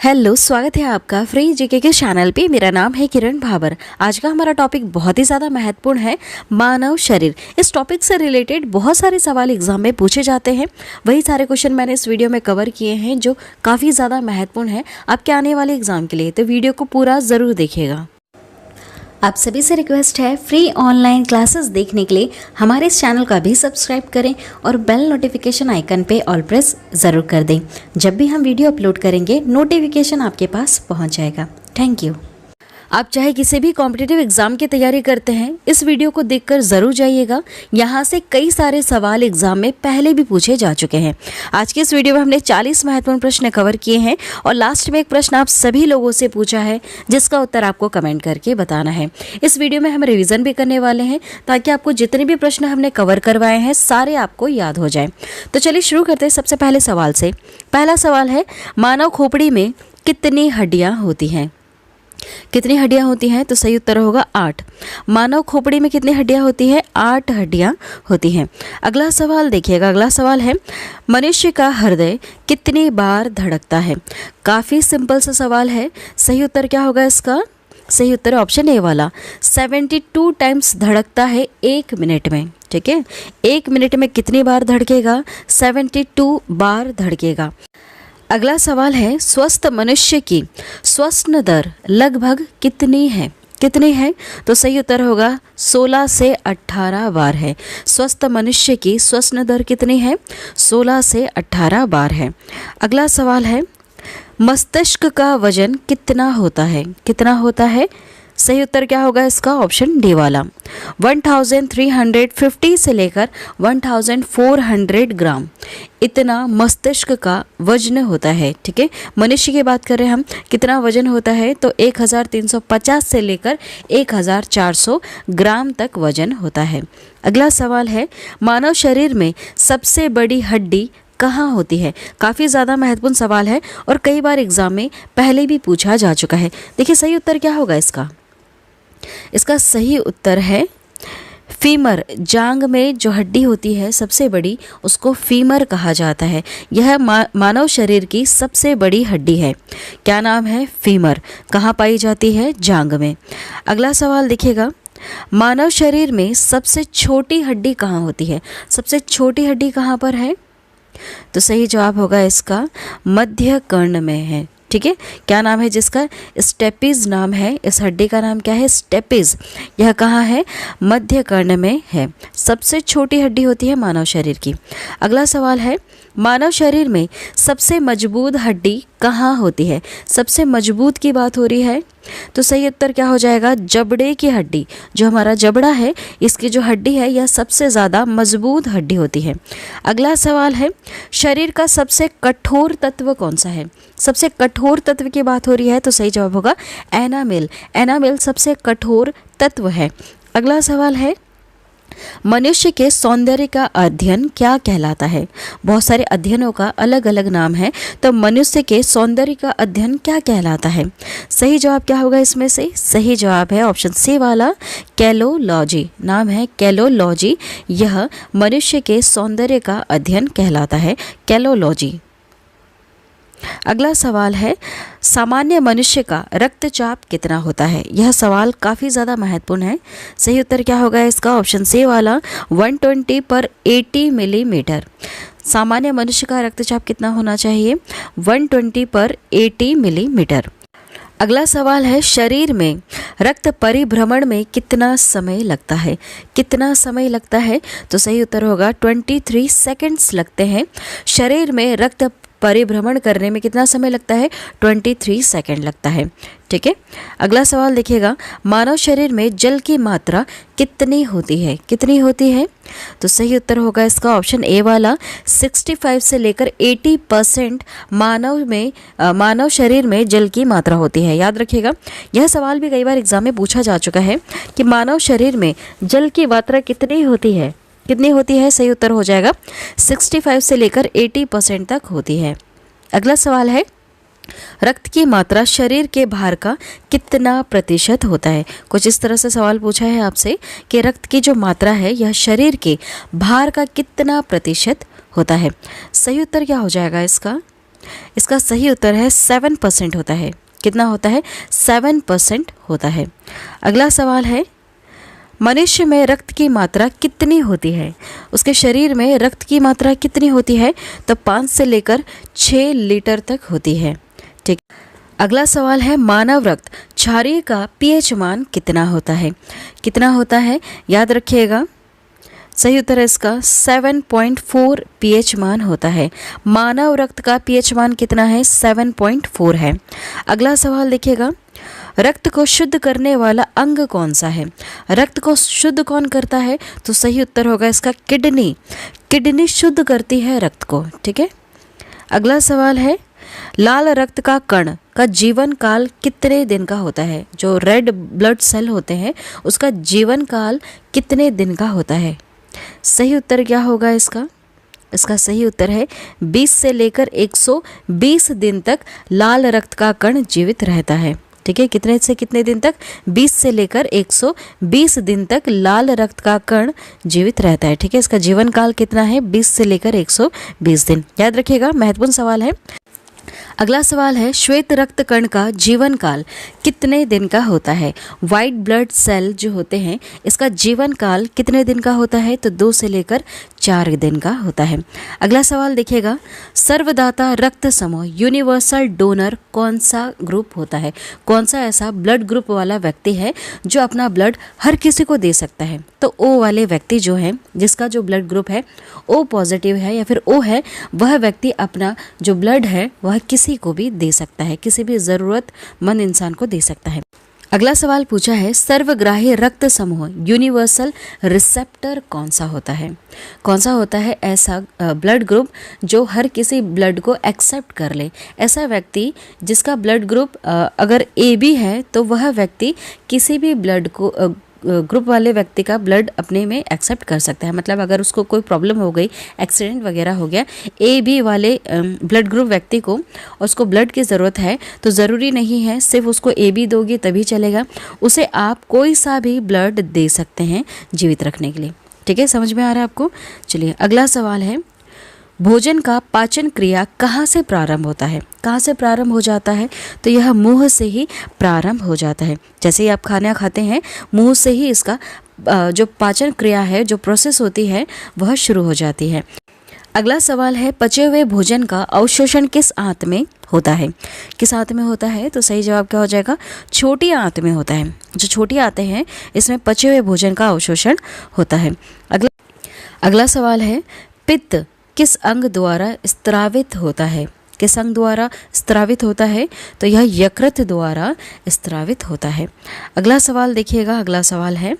Hello, स्वागत है आपका फ्री जीके के चैनल पे। मेरा नाम है किरण भाबर। आज का हमारा टॉपिक बहुत ही ज़्यादा महत्वपूर्ण है, मानव शरीर। इस टॉपिक से रिलेटेड बहुत सारे सवाल एग्जाम में पूछे जाते हैं। वही सारे क्वेश्चन मैंने इस वीडियो में कवर किए हैं जो काफ़ी ज़्यादा महत्वपूर्ण है आपके आने वाले एग्जाम के लिए। तो वीडियो को पूरा ज़रूर देखिएगा। आप सभी से रिक्वेस्ट है, फ्री ऑनलाइन क्लासेस देखने के लिए हमारे इस चैनल का भी सब्सक्राइब करें और बेल नोटिफिकेशन आइकन पे ऑल प्रेस ज़रूर कर दें। जब भी हम वीडियो अपलोड करेंगे नोटिफिकेशन आपके पास पहुंच जाएगा। Thank you. आप चाहे किसी भी कॉम्पिटिटिव एग्जाम की तैयारी करते हैं, इस वीडियो को देखकर ज़रूर जाइएगा। यहाँ से कई सारे सवाल एग्जाम में पहले भी पूछे जा चुके हैं। आज के इस वीडियो में हमने 40 महत्वपूर्ण प्रश्न कवर किए हैं और लास्ट में एक प्रश्न आप सभी लोगों से पूछा है जिसका उत्तर आपको कमेंट करके बताना है। इस वीडियो में हम रिविज़न भी करने वाले हैं ताकि आपको जितने भी प्रश्न हमने कवर करवाए हैं सारे आपको याद हो जाए। तो चलिए शुरू करते हैं सबसे पहले सवाल से। पहला सवाल है, मानव खोपड़ी में कितनी हड्डियाँ होती हैं? कितनी हड्डियां होती हैं? तो सही उत्तर होगा 8। मानव खोपड़ी में कितनी हड्डियां होती है? 8 हड्डियां होती हैं। अगला सवाल देखिएगा। अगला सवाल है, मनुष्य का हृदय कितनी बार धड़कता है? काफ़ी सिंपल सा सवाल है। सही उत्तर क्या होगा इसका? सही उत्तर ऑप्शन ए वाला, 72 टाइम्स धड़कता है 1 मिनट में। ठीक है, 1 मिनट में कितनी बार धड़केगा? 72 बार धड़केगा। अगला सवाल है, स्वस्थ मनुष्य की श्वसन दर लगभग कितनी है? कितनी है? तो सही उत्तर होगा 16 से 18 बार है। स्वस्थ मनुष्य की श्वसन दर कितनी है? 16 से 18 बार है। अगला सवाल है, मस्तिष्क का वजन कितना होता है? कितना होता है? सही उत्तर क्या होगा इसका? ऑप्शन डी वाला, 1350 से लेकर 1400 ग्राम इतना मस्तिष्क का वजन होता है। ठीक है, मनुष्य की बात करें हम, कितना वजन होता है? तो 1350 से लेकर 1400 ग्राम तक वजन होता है। अगला सवाल है, मानव शरीर में सबसे बड़ी हड्डी कहाँ होती है? काफ़ी ज़्यादा महत्वपूर्ण सवाल है और कई बार एग्जाम में पहले भी पूछा जा चुका है। देखिए सही उत्तर क्या होगा इसका? इसका सही उत्तर है फीमर। जांग में जो हड्डी होती है सबसे बड़ी, उसको फीमर कहा जाता है। यह मानव शरीर की सबसे बड़ी हड्डी है। क्या नाम है? फीमर। कहाँ पाई जाती है? जांग में। अगला सवाल देखिएगा, मानव शरीर में सबसे छोटी हड्डी कहाँ होती है? सबसे छोटी हड्डी कहाँ पर है? तो सही जवाब होगा इसका मध्य कर्ण में है। ठीक है, क्या नाम है जिसका? स्टेपिज नाम है। इस हड्डी का नाम क्या है? स्टेपिज। यह कहाँ है? मध्य कर्ण में है। सबसे छोटी हड्डी होती है मानव शरीर की। अगला सवाल है, मानव शरीर में सबसे मजबूत हड्डी कहाँ होती है? सबसे मजबूत की बात हो रही है, तो सही उत्तर क्या हो जाएगा? जबड़े की हड्डी। जो हमारा जबड़ा है, इसकी जो हड्डी है यह सबसे ज़्यादा मजबूत हड्डी होती है। अगला सवाल है, शरीर का सबसे कठोर तत्व कौन सा है? सबसे कठोर तत्व की बात हो रही है, तो सही जवाब होगा एनामेल। एनामेल सबसे कठोर तत्व है। अगला सवाल है, मनुष्य के सौंदर्य का अध्ययन क्या कहलाता है? बहुत सारे अध्ययनों का अलग अलग नाम है, तो मनुष्य के सौंदर्य का अध्ययन क्या कहलाता है? सही जवाब क्या होगा इसमें से? सही जवाब है ऑप्शन सी वाला, कैलोलॉजी। नाम है कैलोलॉजी। यह मनुष्य के सौंदर्य का अध्ययन कहलाता है, कैलोलॉजी। अगला सवाल है, सामान्य मनुष्य का रक्तचाप कितना होता है? यह सवाल काफ़ी ज़्यादा महत्वपूर्ण है। सही उत्तर क्या होगा इसका? ऑप्शन सी वाला, 120/80 मिलीमीटर। सामान्य मनुष्य का रक्तचाप कितना होना चाहिए? 120/80 मिलीमीटर। अगला सवाल है, शरीर में रक्त परिभ्रमण में कितना समय लगता है? कितना समय लगता है? तो सही उत्तर होगा 23 सेकंड्स लगते हैं। शरीर में रक्त परिभ्रमण करने में कितना समय लगता है? 23 सेकंड लगता है। ठीक है, अगला सवाल देखिएगा, मानव शरीर में जल की मात्रा कितनी होती है? कितनी होती है? तो सही उत्तर होगा इसका ऑप्शन ए वाला, 65 से लेकर 80% मानव शरीर में जल की मात्रा होती है। याद रखिएगा, यह सवाल भी कई बार एग्जाम में पूछा जा चुका है कि मानव शरीर में जल की मात्रा कितनी होती है? कितनी होती है? सही उत्तर हो जाएगा 65 से लेकर 80% तक होती है। अगला सवाल है, रक्त की मात्रा शरीर के भार का कितना प्रतिशत होता है? कुछ इस तरह से सवाल पूछा है आपसे कि रक्त की जो मात्रा है यह शरीर के भार का कितना प्रतिशत होता है। सही उत्तर क्या हो जाएगा इसका? इसका सही उत्तर है 7% होता है। कितना होता है? 7% होता है। अगला सवाल है, मनुष्य में रक्त की मात्रा कितनी होती है? उसके शरीर में रक्त की मात्रा कितनी होती है? तो 5 से लेकर 6 लीटर तक होती है। ठीक। अगला सवाल है, मानव रक्त क्षारीय का पीएच मान कितना होता है? कितना होता है? याद रखिएगा, सही उत्तर है इसका 7.4 पीएच मान होता है। मानव रक्त का पीएच मान कितना है? 7.4 है। अगला सवाल देखिएगा, रक्त को शुद्ध करने वाला अंग कौन सा है? रक्त को शुद्ध कौन करता है? तो सही उत्तर होगा इसका किडनी। किडनी शुद्ध करती है रक्त को। ठीक है। अगला सवाल है, लाल रक्त का कण का जीवन काल कितने दिन का होता है? जो रेड ब्लड सेल होते हैं उसका जीवन काल कितने दिन का होता है? सही उत्तर क्या होगा इसका? इसका सही उत्तर है 20 से लेकर 120 दिन तक लाल रक्त का कण जीवित रहता है। ठीक है, कितने से कितने दिन तक? 20 से लेकर 120 दिन तक लाल रक्त का कण जीवित रहता है। ठीक है, इसका जीवन काल कितना है? 20 से लेकर 120 दिन। याद रखिएगा, महत्वपूर्ण सवाल है। अगला सवाल है, श्वेत रक्त कण का जीवन काल कितने दिन का होता है? वाइट ब्लड सेल जो होते हैं इसका जीवन काल कितने दिन का होता है? तो 2 से लेकर 4 दिन का होता है। अगला सवाल देखिएगा, सर्वदाता रक्त समूह यूनिवर्सल डोनर कौन सा ग्रुप होता है? कौन सा ऐसा ब्लड ग्रुप वाला व्यक्ति है जो अपना ब्लड हर किसी को दे सकता है? तो ओ वाले व्यक्ति जो है, जिसका जो ब्लड ग्रुप है ओ पॉजिटिव है या फिर ओ है, वह व्यक्ति अपना जो ब्लड है वह किसी को भी दे सकता है, किसी भी ज़रूरतमंद इंसान को दे सकता है। अगला सवाल पूछा है, सर्वग्राही रक्त समूह यूनिवर्सल रिसेप्टर कौन सा होता है? कौन सा होता है ऐसा ब्लड ग्रुप जो हर किसी ब्लड को एक्सेप्ट कर ले? ऐसा व्यक्ति जिसका ब्लड ग्रुप अगर AB है तो वह व्यक्ति किसी भी ब्लड को ग्रुप वाले व्यक्ति का ब्लड अपने में एक्सेप्ट कर सकता है। मतलब अगर उसको कोई प्रॉब्लम हो गई, एक्सीडेंट वगैरह हो गया, AB वाले ब्लड ग्रुप व्यक्ति को उसको ब्लड की ज़रूरत है, तो ज़रूरी नहीं है सिर्फ उसको AB दोगे तभी चलेगा, उसे आप कोई सा भी ब्लड दे सकते हैं जीवित रखने के लिए। ठीक है, समझ में आ रहा है आपको? चलिए अगला सवाल है, भोजन का पाचन क्रिया कहाँ से प्रारंभ होता है? कहाँ से प्रारंभ हो जाता है? तो यह मुंह से ही प्रारंभ हो जाता है। जैसे ही आप खाना खाते हैं, मुंह से ही इसका जो पाचन क्रिया है, जो प्रोसेस होती है, वह शुरू हो जाती है। अगला सवाल है, पचे हुए भोजन का अवशोषण किस आंत में होता है? किस आंत में होता है? तो सही जवाब क्या हो जाएगा? छोटी आंत में होता है। जो छोटी आंतें हैं इसमें पचे हुए भोजन का अवशोषण होता है। अगला सवाल है, पित्त किस अंग द्वारा स्त्रावित होता है? किस अंग द्वारा स्त्रावित होता है? तो यह यकृत द्वारा स्त्रावित होता है। अगला सवाल देखिएगा, अगला सवाल है,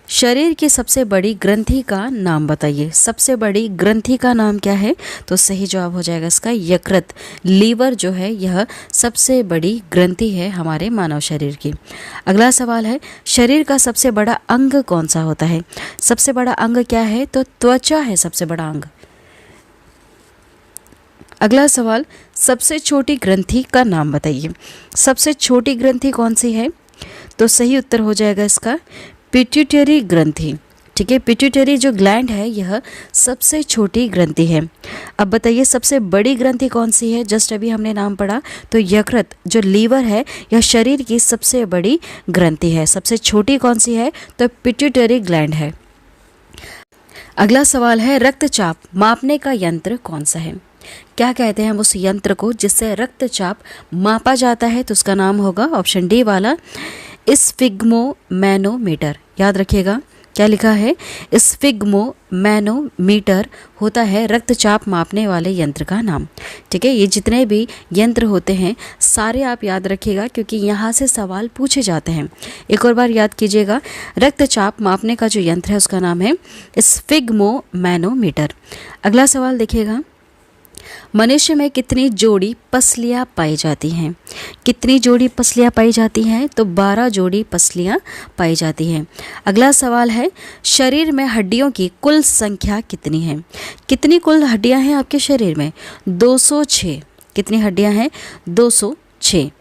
शरीर की सबसे बड़ी ग्रंथि का नाम बताइए। सबसे बड़ी ग्रंथि का नाम क्या है? तो सही जवाब हो जाएगा इसका यकृत। लीवर जो है यह सबसे बड़ी ग्रंथि है हमारे मानव शरीर की। अगला सवाल है, शरीर का सबसे बड़ा अंग कौन सा होता है? सबसे बड़ा अंग क्या है? तो त्वचा है सबसे बड़ा अंग। अगला सवाल, सबसे छोटी ग्रंथि का नाम बताइए। सबसे छोटी ग्रंथि कौन सी है? तो सही उत्तर हो जाएगा इसका पिट्यूटरी ग्रंथि। ठीक है, पिट्यूटरी जो ग्लैंड है यह सबसे छोटी ग्रंथि है। अब बताइए सबसे बड़ी ग्रंथि कौन सी है? जस्ट अभी हमने नाम पढ़ा, तो यकृत जो लीवर है यह शरीर की सबसे बड़ी ग्रंथि है। सबसे छोटी कौन सी है? तो पिट्यूटरी ग्लैंड है। अगला सवाल है, रक्तचाप मापने का यंत्र कौन सा है? क्या कहते हैं हम उस यंत्र को जिससे रक्तचाप मापा जाता है? तो उसका नाम होगा ऑप्शन डी वाला स्फिग्मोमैनोमीटर। याद रखिएगा क्या लिखा है? स्फिग्मोमैनोमीटर होता है रक्तचाप मापने वाले यंत्र का नाम। ठीक है, ये जितने भी यंत्र होते हैं सारे आप याद रखिएगा क्योंकि यहाँ से सवाल पूछे जाते हैं। एक और बार याद कीजिएगा, रक्तचाप मापने का जो यंत्र है उसका नाम है स्फिग्मोमैनोमीटर। अगला सवाल देखिएगा, मनुष्य में कितनी जोड़ी पसलियाँ पाई जाती हैं? कितनी जोड़ी पसलियाँ पाई जाती हैं? तो 12 जोड़ी पसलियाँ पाई जाती हैं। अगला सवाल है, शरीर में हड्डियों की कुल संख्या कितनी है? कितनी कुल हड्डियाँ हैं आपके शरीर में? 206। कितनी हड्डियाँ हैं? 206।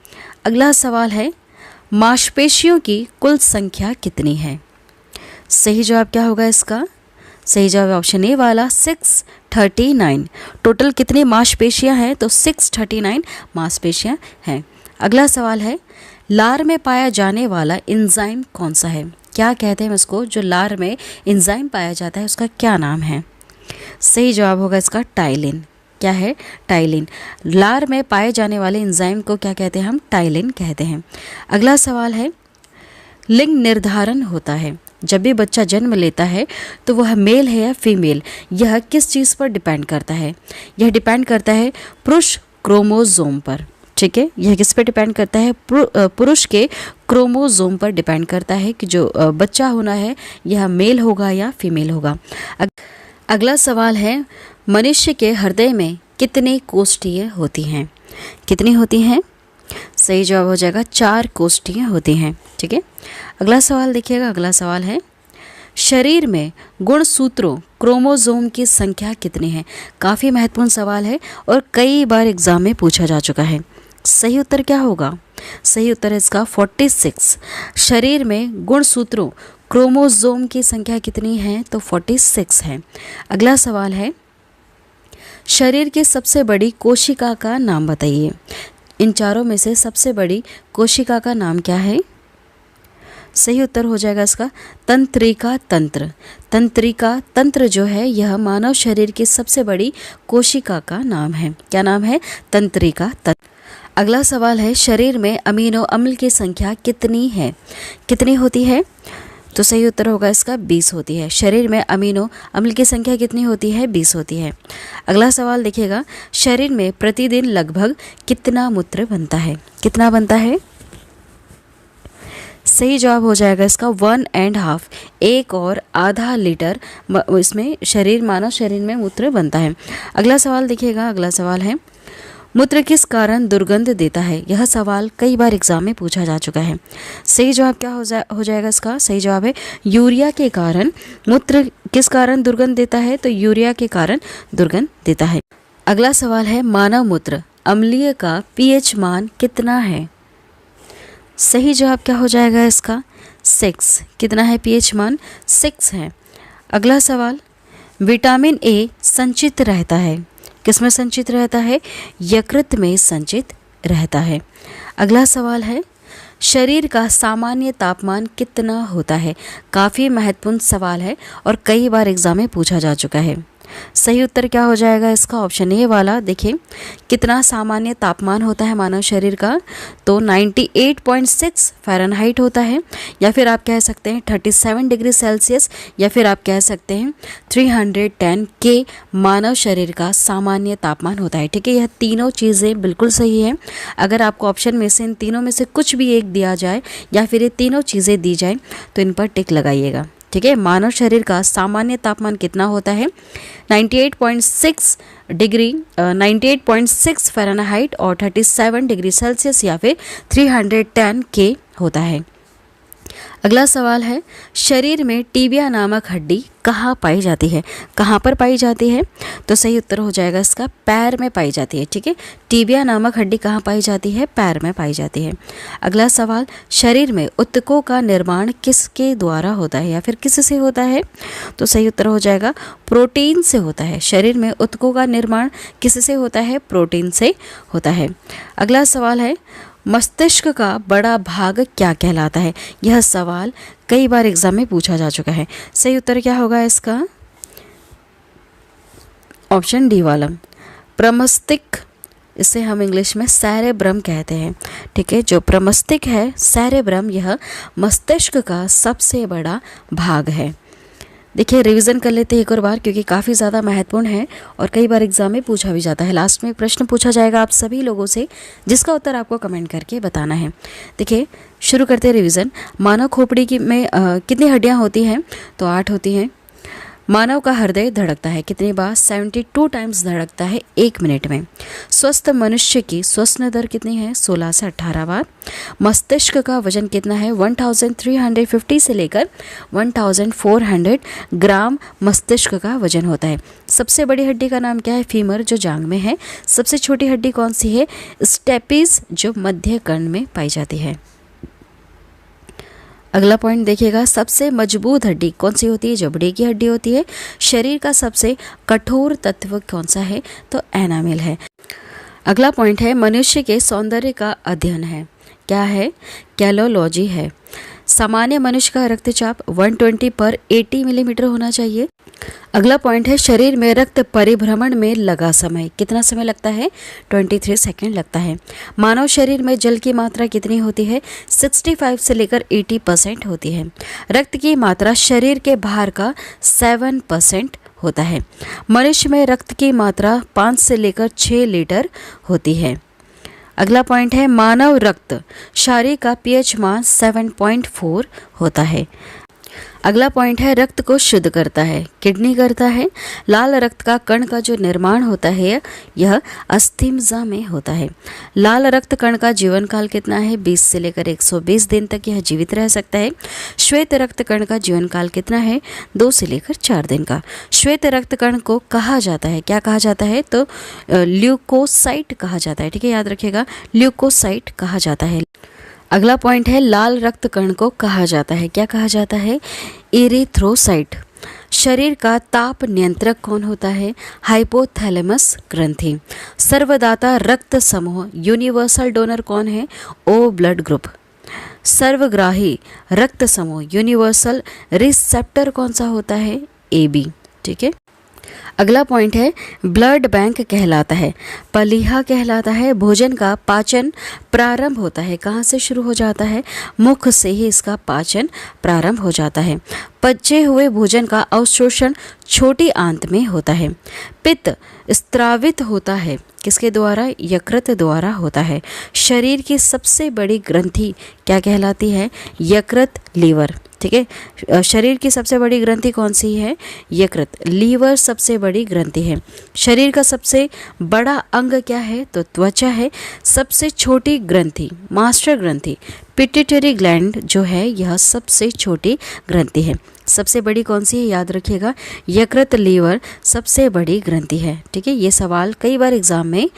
अगला सवाल है, मांसपेशियों की कुल संख्या कितनी है? सही जवाब क्या होगा इसका? सही जवाब ऑप्शन ए वाला 6 639। टोटल कितनी मांसपेशियां हैं? तो 639 मांसपेशियां हैं। अगला सवाल है, लार में पाया जाने वाला एंजाइम कौन सा है? क्या कहते हैं उसको? जो लार में एंजाइम पाया जाता है उसका क्या नाम है? सही जवाब होगा इसका टाइलिन। क्या है? टाइलिन। लार में पाए जाने वाले एंजाइम को क्या कहते हैं? हम टाइलिन कहते हैं। अगला सवाल है, लिंग निर्धारण होता है, जब भी बच्चा जन्म लेता है तो वह मेल है या फीमेल, यह किस चीज़ पर डिपेंड करता है? यह डिपेंड करता है पुरुष क्रोमोसोम पर। ठीक है, यह किस पे डिपेंड करता है? पुरुष के क्रोमोसोम पर डिपेंड करता है कि जो बच्चा होना है यह मेल होगा या फीमेल होगा। अगला सवाल है, मनुष्य के हृदय में कितने कोष्ठियाँ होती हैं? कितनी होती हैं? सही जवाब हो जाएगा 4 कोष्ठियाँ होती हैं। ठीक है, अगला सवाल देखिएगा। अगला सवाल है, शरीर में गुणसूत्रों क्रोमोसोम की संख्या कितनी है? काफ़ी महत्वपूर्ण सवाल है और कई बार एग्जाम में पूछा जा चुका है। सही उत्तर क्या होगा? सही उत्तर है इसका 46। शरीर में गुणसूत्रों क्रोमोसोम की संख्या कितनी है? तो 46 है। अगला सवाल है, शरीर की सबसे बड़ी कोशिका का नाम बताइए। इन चारों में से सबसे बड़ी कोशिका का नाम क्या है? सही उत्तर हो जाएगा इसका तंत्रिका तंत्र। तंत्रिका तंत्र जो है यह मानव शरीर की सबसे बड़ी कोशिका का नाम है। क्या नाम है? तंत्रिका तंत्र। अगला सवाल है, शरीर में अमीनो अम्ल की संख्या कितनी है? कितनी होती है? तो सही उत्तर होगा इसका 20 होती है। शरीर में अमीनो अम्ल की संख्या कितनी होती है? 20 होती है। अगला सवाल देखिएगा, शरीर में प्रतिदिन लगभग कितना मूत्र बनता है? कितना बनता है? सही जवाब हो जाएगा इसका 1.5, 1.5 लीटर इसमें मानव शरीर में मूत्र बनता है। अगला सवाल देखिएगा। अगला सवाल है, मूत्र किस कारण दुर्गंध देता है? यह सवाल कई बार एग्जाम में पूछा जा चुका है। सही जवाब क्या हो जाएगा इसका? सही जवाब है यूरिया के कारण। मूत्र किस कारण दुर्गंध देता है? तो यूरिया के कारण दुर्गंध देता है। अगला सवाल है, मानव मूत्र अम्लीय का पीएच मान कितना है? सही जवाब क्या हो जाएगा इसका? 6। कितना है पीएच मान? 6 है। अगला सवाल, विटामिन ए संचित रहता है, किसमें संचित रहता है? यकृत में संचित रहता है। अगला सवाल है, शरीर का सामान्य तापमान कितना होता है? काफ़ी महत्वपूर्ण सवाल है और कई बार एग्जाम में पूछा जा चुका है। सही उत्तर क्या हो जाएगा इसका? ऑप्शन ए वाला। देखिए, कितना सामान्य तापमान होता है मानव शरीर का? तो 98.6 फ़ारेनहाइट होता है, या फिर आप कह सकते हैं 37 डिग्री सेल्सियस, या फिर आप कह सकते हैं 310 के मानव शरीर का सामान्य तापमान होता है। ठीक है, यह तीनों चीज़ें बिल्कुल सही है। अगर आपको ऑप्शन में से इन तीनों में से कुछ भी एक दिया जाए या फिर ये तीनों चीज़ें दी जाए तो इन पर टिक लगाइएगा। ठीक है, मानव शरीर का सामान्य तापमान कितना होता है? 98.6 फ़ारेनहाइट और 37 डिग्री सेल्सियस या फिर 310 के होता है। अगला सवाल है, शरीर में टीबिया नामक हड्डी कहाँ पाई जाती है? कहाँ पर पाई जाती है? तो सही उत्तर हो जाएगा इसका पैर में पाई जाती है। ठीक है, टीबिया नामक हड्डी कहाँ पाई जाती है? पैर में पाई जाती है। अगला सवाल, शरीर में ऊतकों का निर्माण किसके द्वारा होता है या फिर किससे होता है? तो सही उत्तर हो जाएगा प्रोटीन से होता है। शरीर में ऊतकों का निर्माण किससे होता है? प्रोटीन से होता है। अगला सवाल है, मस्तिष्क का बड़ा भाग क्या कहलाता है? यह सवाल कई बार एग्जाम में पूछा जा चुका है। सही उत्तर क्या होगा इसका? ऑप्शन डी वाला, प्रमस्तिष्क। इसे हम इंग्लिश में सेरेब्रम कहते हैं। ठीक है, जो प्रमस्तिष्क है सेरेब्रम, यह मस्तिष्क का सबसे बड़ा भाग है। देखिए, रिवीजन कर लेते हैं एक और बार, क्योंकि काफ़ी ज़्यादा महत्वपूर्ण है और कई बार एग्जाम में पूछा भी जाता है। लास्ट में प्रश्न पूछा जाएगा आप सभी लोगों से, जिसका उत्तर आपको कमेंट करके बताना है। देखिए, शुरू करते हैं रिवीजन। मानव खोपड़ी में कितनी हड्डियाँ होती हैं? तो 8 होती हैं। मानव का हृदय धड़कता है कितनी बार? 72 टाइम्स धड़कता है 1 मिनट में। स्वस्थ मनुष्य की श्वसन दर कितनी है? 16 से 18 बार। मस्तिष्क का वजन कितना है? 1350 से लेकर 1400 ग्राम मस्तिष्क का वजन होता है। सबसे बड़ी हड्डी का नाम क्या है? फीमर, जो जांग में है। सबसे छोटी हड्डी कौन सी है? स्टेपिस, जो मध्य कर्ण में पाई जाती है। अगला पॉइंट देखिएगा, सबसे मजबूत हड्डी कौन सी होती है? जबड़े की हड्डी होती है। शरीर का सबसे कठोर तत्व कौन सा है? तो एनामिल है। अगला पॉइंट है, मनुष्य के सौंदर्य का अध्ययन है। क्या है? कैलोलॉजी है। सामान्य मनुष्य का रक्तचाप 120 पर 80 मिलीमीटर होना चाहिए। अगला पॉइंट है, शरीर में रक्त परिभ्रमण में लगा समय कितना समय लगता है? 23 सेकंड लगता है। मानव शरीर में जल की मात्रा कितनी होती है? 65 से लेकर 80% होती है। रक्त की मात्रा शरीर के भार का 7% होता है। मनुष्य में रक्त की मात्रा 5 से लेकर 6 लीटर होती है। अगला पॉइंट है, मानव रक्त क्षारीय का पीएच मान 7.4 होता है। अगला पॉइंट है, रक्त को शुद्ध करता है किडनी करता है। लाल रक्त का कण का जो निर्माण होता है यह अस्थिमज्जा में होता है। लाल रक्त कण का जीवन काल कितना है? 20 से लेकर 120 दिन तक यह जीवित रह सकता है। श्वेत रक्त कण का जीवन काल कितना है? 2 से लेकर 4 दिन का। श्वेत रक्त कण को कहा जाता है, क्या कहा जाता है? तो ल्यूकोसाइट कहा जाता है। ठीक है, याद रखिएगा, ल्यूकोसाइट कहा जाता है। अगला पॉइंट है, लाल रक्त कण को कहा जाता है, क्या कहा जाता है? इरिथ्रोसाइट। शरीर का ताप नियंत्रक कौन होता है? हाइपोथैलेमस ग्रंथि। सर्वदाता रक्त समूह यूनिवर्सल डोनर कौन है? ओ ब्लड ग्रुप। सर्वग्राही रक्त समूह यूनिवर्सल रिसेप्टर कौन सा होता है? AB। ठीक है, अगला पॉइंट है, ब्लड बैंक कहलाता है, पलीहा कहलाता है। भोजन का पाचन प्रारंभ होता है, कहाँ से शुरू हो जाता है? मुख से ही इसका पाचन प्रारंभ हो जाता है। पचे हुए भोजन का अवशोषण छोटी आंत में होता है। पित्त स्त्रावित होता है किसके द्वारा? यकृत द्वारा होता है। शरीर की सबसे बड़ी ग्रंथि क्या कहलाती है? यकृत लीवर। ठीक है, शरीर की सबसे बड़ी ग्रंथि कौन सी है? यकृत। लीवर सबसे बड़ी ग्रंथि है। शरीर का सबसे बड़ा अंग क्या है? तो त्वचा है। सबसे छोटी ग्रंथि मास्टर ग्रंथि पिट्यूटरी ग्लैंड जो है यह सबसे छोटी ग्रंथि है। सबसे बड़ी कौन सी है? याद रखिएगा, यकृत लीवर सबसे बड़ी ग्रंथि है। ठीक है, ये सवाल कई बार एग्जाम में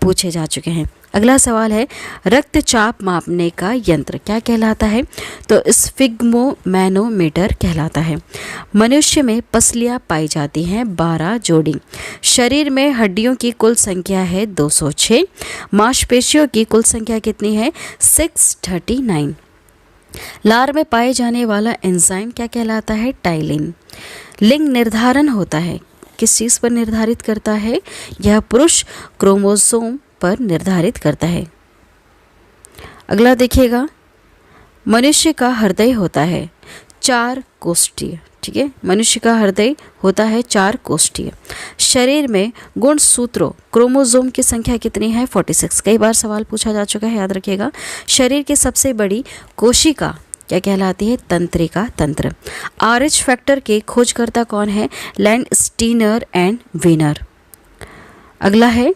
पूछे जा चुके हैं। अगला सवाल है, रक्तचाप मापने का यंत्र क्या कहलाता है? तो स्फिग्मोमैनोमीटर कहलाता है। मनुष्य में पसलियां पाई जाती हैं 12 जोड़ी। शरीर में हड्डियों की कुल संख्या है 206। मांसपेशियों की कुल संख्या कितनी है? 639। लार में पाए जाने वाला एंजाइम क्या कहलाता है? टाइलिन। लिंग निर्धारण होता है, किस चीज़ पर निर्धारित करता है? यह पुरुष क्रोमोसोम पर निर्धारित करता है। अगला देखिएगा, मनुष्य का हृदय होता है 4 कोष्ठीय। ठीक है, मनुष्य का हृदय होता है 4 कोष्ठीय। शरीर में गुणसूत्रों क्रोमोसोम की संख्या कितनी है? 46। कई बार सवाल पूछा जा चुका है, याद रखिएगा। शरीर की सबसे बड़ी कोशिका क्या कहलाती है? तंत्रिका तंत्र। RH फैक्टर के खोजकर्ता कौन है? Landsteiner and Wiener. अगला है,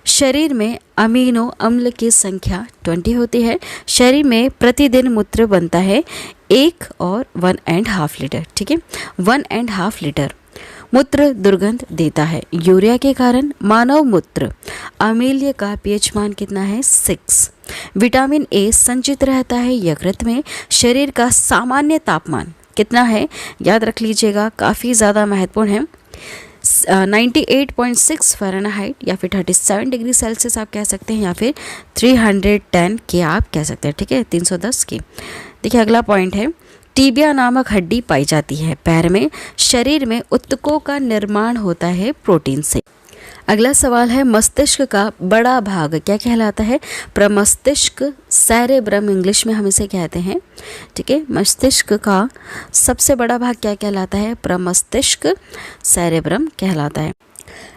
शरीर में अमीनो अम्ल की संख्या 20 होती है। शरीर में प्रतिदिन मूत्र बनता है 1 और 1.5 लीटर। ठीक है, 1.5 लीटर। मूत्र दुर्गंध देता है यूरिया के कारण। मानव मूत्र अम्लीय का पीएच मान कितना है? 6। विटामिन A संचित रहता है यकृत में। शरीर का सामान्य तापमान कितना है? याद रख लीजिएगा, काफ़ी ज़्यादा महत्वपूर्ण है। 98.6 फ़ारेनहाइट या फिर 37 डिग्री सेल्सियस आप कह सकते हैं, या फिर 310 के आप कह सकते हैं। ठीक है, 310 की। देखिए, अगला पॉइंट है, टीबिया नामक हड्डी पाई जाती है पैर में। शरीर में ऊतकों का निर्माण होता है प्रोटीन से। अगला सवाल है, मस्तिष्क का बड़ा भाग क्या कहलाता है? प्रमस्तिष्क, सेरेब्रम इंग्लिश में हम इसे कहते हैं। ठीक है, मस्तिष्क का सबसे बड़ा भाग क्या कहलाता है? प्रमस्तिष्क, सेरेब्रम कहलाता है।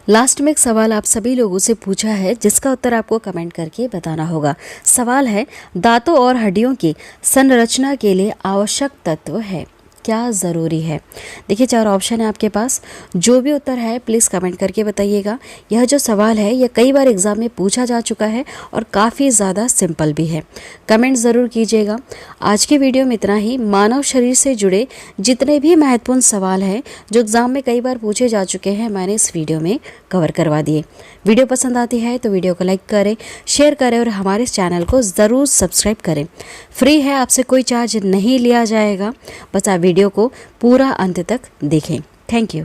लास्ट में एक सवाल आप सभी लोगों से पूछा है, जिसका उत्तर आपको कमेंट करके बताना होगा। सवाल है, दांतों और हड्डियों की संरचना के लिए आवश्यक तत्व है। क्या ज़रूरी है। देखिए 4 ऑप्शन है आपके पास, जो भी उत्तर है प्लीज़ कमेंट करके बताइएगा। यह जो सवाल है यह कई बार एग्ज़ाम में पूछा जा चुका है और काफ़ी ज़्यादा सिंपल भी है। कमेंट ज़रूर कीजिएगा। आज की वीडियो में इतना ही। मानव शरीर से जुड़े जितने भी महत्वपूर्ण सवाल हैं जो एग्ज़ाम में कई बार पूछे जा चुके हैं, मैंने इस वीडियो में कवर करवा दिए। वीडियो पसंद आती है तो वीडियो को लाइक करें, शेयर करें और हमारे इस चैनल को ज़रूर सब्सक्राइब करें। फ्री है, आपसे कोई चार्ज नहीं लिया जाएगा। बस आप वीडियो को पूरा अंत तक देखें। Thank you.